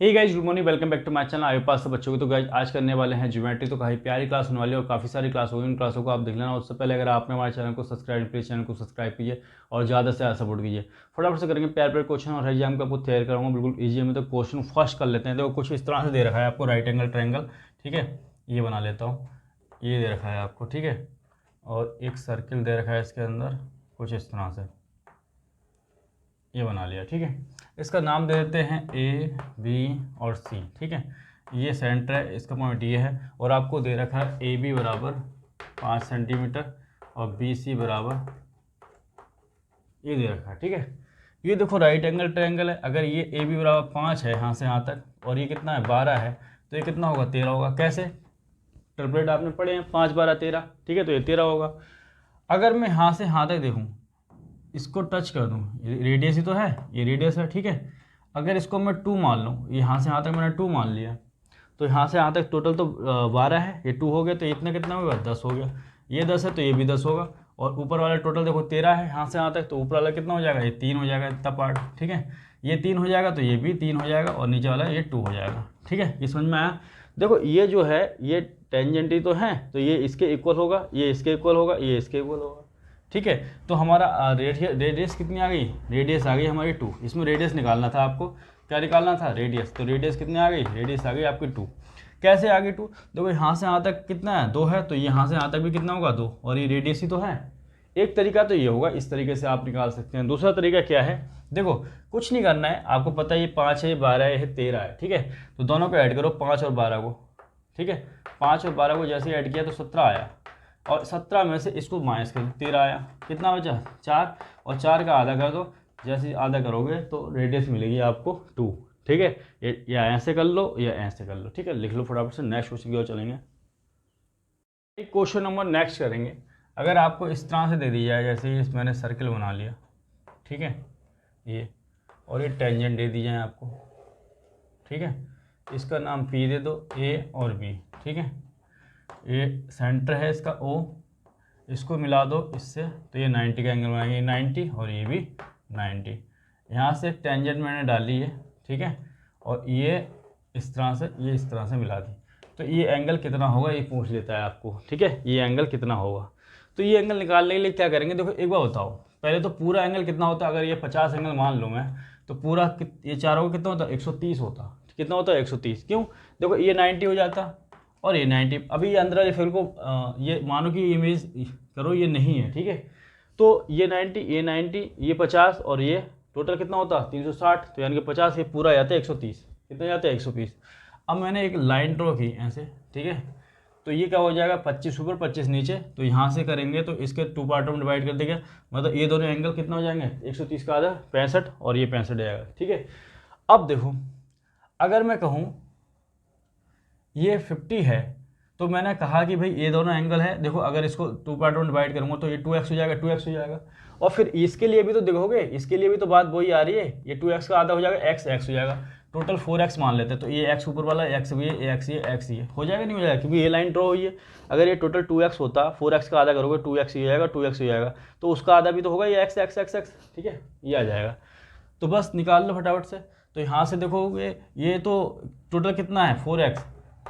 Hey guys, good morning, welcome back to my channel. आपके पास सब बच्चों को तो गाइस आज करने वाले हैं ज्योमेट्री। तो काफ़ी प्यारी क्लास होने वाली है और काफ़ी सारी क्लास होगी। उन क्लासों को आप देख लेना। उससे पहले अगर आपने हमारे चैनल को सब्सक्राइब, प्लीज चैनल को सब्सक्राइब कीजिए और ज़्यादा से ज़्यादा सपोर्ट कीजिए। फटाफट से करेंगे प्यार प्यार क्वेश्चन और एग्जाम का आपको तैयार कराऊंगा बिल्कुल ईजी है। तो क्वेश्चन फर्स्ट कर लेते हैं। तो कुछ इस तरह से दे रखा है आपको, राइट एंगल ट्रायंगल। ठीक है, ये बना लेता हूँ। ये दे रखा है आपको, ठीक है, और एक सर्किल दे रखा है इसके अंदर कुछ इस तरह से, ये बना लिया। ठीक है, इसका नाम दे देते हैं ए, बी और सी। ठीक है, ये सेंटर है, इसका पॉइंट ये है और आपको दे रखा है ए बी बराबर 5 सेंटीमीटर और बी सी बराबर ये दे रखा है। ठीक है, ये देखो राइट एंगल ट्रायंगल है। अगर ये ए बी बराबर 5 है यहाँ से यहाँ तक और ये कितना है 12 है, तो ये कितना होगा 13 होगा। कैसे? ट्रिपलेट आपने पढ़े हैं, 5 12 13। ठीक है, तो ये 13 होगा। अगर मैं यहाँ से यहाँ तक देखूँ, इसको टच कर दूँ, रेडियस ही तो है, ये रेडियस है। ठीक है, अगर इसको मैं 2 मान लूँ, यहाँ से यहाँ तक मैंने 2 मान लिया, तो यहाँ से यहाँ तक टोटल तो 12 है, ये 2 हो गया, तो इतना कितना होगा 10 हो गया। ये 10 है तो ये भी 10 होगा। और ऊपर वाला टोटल देखो 13 है यहाँ से यहाँ तक, तो ऊपर वाला कितना हो जाएगा, ये 3 हो जाएगा इतना पार्ट। ठीक है, ये 3 हो जाएगा तो ये भी 3 हो जाएगा और नीचे वाला ये 2 हो जाएगा। ठीक है, ये समझ में आया? देखो ये जो है ये टेंजेंट ही तो है, तो ये इसके इक्वल होगा, ये इसके इक्वल होगा, ये इसके इक्वल होगा। ठीक है, तो हमारा रेडियस कितनी आ गई, रेडियस आ गई हमारी 2। इसमें रेडियस निकालना था आपको, क्या निकालना था, रेडियस। तो रेडियस कितनी आ गई, रेडियस आ गई आपकी 2। कैसे आ गई 2? देखो यहाँ से यहाँ तक कितना है 2 है, तो यहाँ से यहाँ तक भी कितना होगा 2 और ये रेडियस ही तो है। एक तरीका तो ये होगा, इस तरीके से आप निकाल सकते हैं। दूसरा तरीका क्या है, देखो कुछ नहीं करना है, आपको पता है ये 5 है, ये 12 है, ये 13 है। ठीक है, तो दोनों को ऐड करो 5 और 12 को। ठीक है, 5 और 12 को जैसे ऐड किया तो 17 आया और 17 में से इसको माइनस कर 13 आया, कितना बचा 4 और 4 का आधा कर दो। जैसे आधा करोगे तो रेडियस मिलेगी आपको 2। ठीक है, ये या ऐसे कर लो या ऐसे कर लो। ठीक है, लिख लो फटाफट से। नेक्स्ट क्वेश्चन की ओर चलेंगे। एक क्वेश्चन नंबर नेक्स्ट करेंगे। अगर आपको इस तरह से दे दी जाए, जैसे ये मैंने सर्किल बना लिया, ठीक है, ये और ये टेंजेंट दे दी जाए आपको। ठीक है, इसका नाम पी दे दो, ए और बी। ठीक है, ये सेंटर है इसका ओ, इसको मिला दो इससे तो ये 90 का एंगल बनाएंगे, 90 और ये भी 90। यहाँ से टेंजेंट मैंने डाली है। ठीक है, और ये इस तरह से, ये इस तरह से मिला दी, तो ये एंगल कितना होगा ये पूछ लेता है आपको। ठीक है, ये एंगल कितना होगा, तो ये एंगल निकालने के लिए क्या करेंगे, देखो एक बार बताओ पहले तो पूरा एंगल कितना होता है। अगर ये 50 एंगल मान लूँ मैं, तो पूरा ये चारों का कितना होता है 130 होता। कितना होता है 130। क्यों? देखो ये 90 हो जाता और ये 90। अभी ये अंदर वाले फिर को ये मानो कि इमेज करो ये नहीं है। ठीक है, तो ये 90, ये 90, ये 50 और ये टोटल कितना होता 360। तो यानी कि 50 ये पूरा जाता है 130। कितना जाता है 130। अब मैंने एक लाइन ड्रॉ की ऐसे। ठीक है, तो ये क्या हो जाएगा 25 ऊपर 25 नीचे, तो यहाँ से करेंगे तो इसके 2 पार्टों में डिवाइड कर देंगे, मतलब ये दोनों एंगल कितना हो जाएंगे 130 का आधा 65 और ये 65 जाएगा। ठीक है, अब देखो अगर मैं कहूँ ये 50 है, तो मैंने कहा कि भाई ये दोनों एंगल है। देखो अगर इसको 2 पार्ट में डिवाइड करूँगा तो ये 2x हो जाएगा, 2x हो जाएगा। और फिर इसके लिए भी तो देखोगे, इसके लिए भी तो बात वही आ रही है, ये 2x का आधा हो जाएगा, x हो जाएगा, टोटल 4x मान लेते हैं। तो ये x ऊपर वाला x भी है, x ये x ये हो जाएगा, नहीं हो जाएगा, क्योंकि ये लाइन ड्रॉ हुई है। अगर ये टोटल 2x होता, 4x का आधा करोगे 2x हो जाएगा, 2x हो जाएगा, तो उसका आधा भी तो होगा ये x। ठीक है, ये आ जाएगा। तो बस निकाल लो फटाफट से। तो यहाँ से देखोगे ये तो टोटल कितना है 4x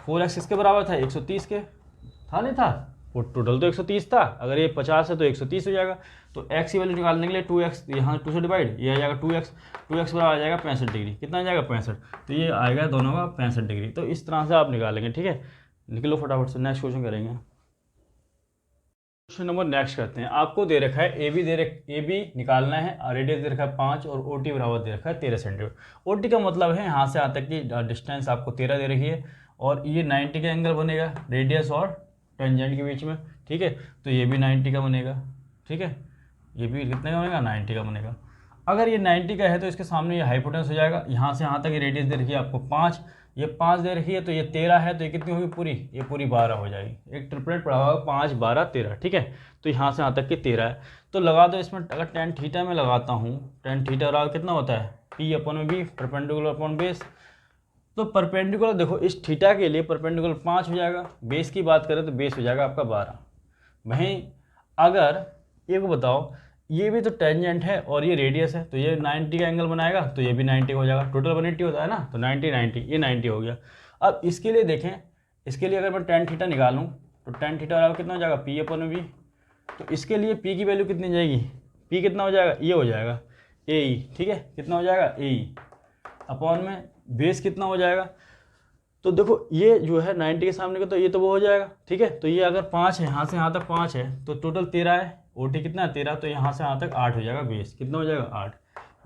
किसके बराबर था 130 के, था नहीं था, वो टोटल तो 130 था। अगर ये 50 है तो 130 हो जाएगा। तो x की वैल्यू निकालने के लिए 2x यहाँ 2 से डिवाइड, ये आ जाएगा 2x बराबर आ जाएगा 65 डिग्री। कितना आ जाएगा 65, तो ये आएगा दोनों का 65 डिग्री। तो इस तरह से आप निकालेंगे। ठीक है, निकलो फटाफट से। नेक्स्ट क्वेश्चन करेंगे। क्वेश्चन नंबर नेक्स्ट करते हैं। आपको दे रखा है ए बी निकालना है, रेडियस दे रखा है 5 और ओ टी बराबर दे रखा है 13 सेंटीमीटर। ओ टी का मतलब है यहाँ से यहाँ तक की डिस्टेंस आपको 13 दे रखी है और ये 90 का एंगल बनेगा रेडियस और टेंजेंट के बीच में। ठीक है, तो ये भी 90 का बनेगा। ठीक है, ये भी कितने का बनेगा 90 का बनेगा। अगर ये 90 का है तो इसके सामने ये हाइपोटेनस हो जाएगा। यहाँ से यहाँ तक ये रेडियस दे रखी है आपको 5, ये 5 दे रखी है, तो ये 13 है, तो ये कितनी होगी पूरी, ये पूरी 12 हो जाएगी। एक ट्रिपलेट पड़ा होगा 5 12 13। ठीक है, तो यहाँ से यहाँ तक की 13 है, तो लगा दो इसमें। अगर टेन थीटा में लगाता हूँ, टेन थीटा बराबर कितना होता है P अपन B परपेंडिकुलर अपॉन बेस। तो परपेंडिकुलर देखो इस थीटा के लिए परपेंडिकुलर 5 हो जाएगा, बेस की बात करें तो बेस हो जाएगा आपका 12। वहीं अगर एक बताओ ये भी तो टेंजेंट है और ये रेडियस है, तो ये 90 का एंगल बनाएगा, तो ये भी 90 हो जाएगा। टोटल 180 होता है ना, तो 90 90 ये 90 हो गया। अब इसके लिए देखें, इसके लिए अगर मैं टेन थीटा निकालूँ तो टेन थीटा बराबर कितना हो जाएगा, पी अपन वी। तो इसके लिए पी की वैल्यू कितनी जाएगी, पी कितना हो जाएगा, ये हो जाएगा ए ई, ठीक है, कितना हो जाएगा ए ई अपॉन में बेस कितना हो जाएगा। तो देखो ये जो है 90 के सामने का, तो ये तो वो हो जाएगा, ठीक है। तो ये अगर 5 है, यहाँ से यहाँ तक 5 है, तो टोटल 13 है, ओटी कितना है 13, तो यहाँ से यहाँ तक 8 हो जाएगा, बेस कितना हो जाएगा 8।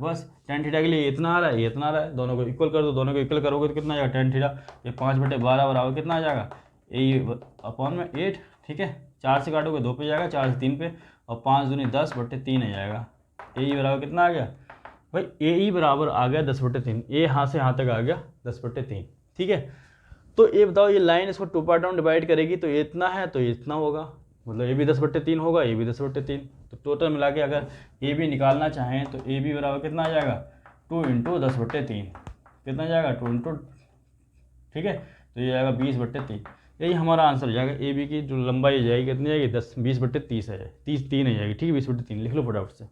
बस टेन थीटा के लिए इतना आ रहा है, ये इतना आ रहा है, दोनों को इक्वल कर दो, दोनों को इक्वल करोगे तो कितना आ जाएगा टेन थीटा, ये 5/12 बराबर कितना आ जाएगा ए अपॉन में 8, ठीक है। 4 से काटोगे 2 पे जाएगा, 4 से 3 पे, और 5 दूनी 10/3 आ जाएगा। ए बराबर कितना आ गया भाई, ए बराबर आ गया 10/3, ए यहाँ से यहाँ तक आ गया 10/3, ठीक है। तो ये बताओ, ये लाइन इसको 2 पार्ट में डिवाइड करेगी, तो ये इतना है तो ये इतना होगा, मतलब ये भी 10/3 होगा, ये भी 10/3। तो टोटल मिला के अगर ए बी निकालना चाहें तो ए बी बराबर कितना आ जाएगा 2 × 10/3, कितना आ जाएगा 2 × ठीक है, तो ये आएगा 20/3। यही हमारा आंसर हो जाएगा। ए बी की जो लंबाई जाएगी कितनी जाएगी 20/30 है, 3 आ जाएगी, ठीक है, 20/3 लिख लो फटाफट से।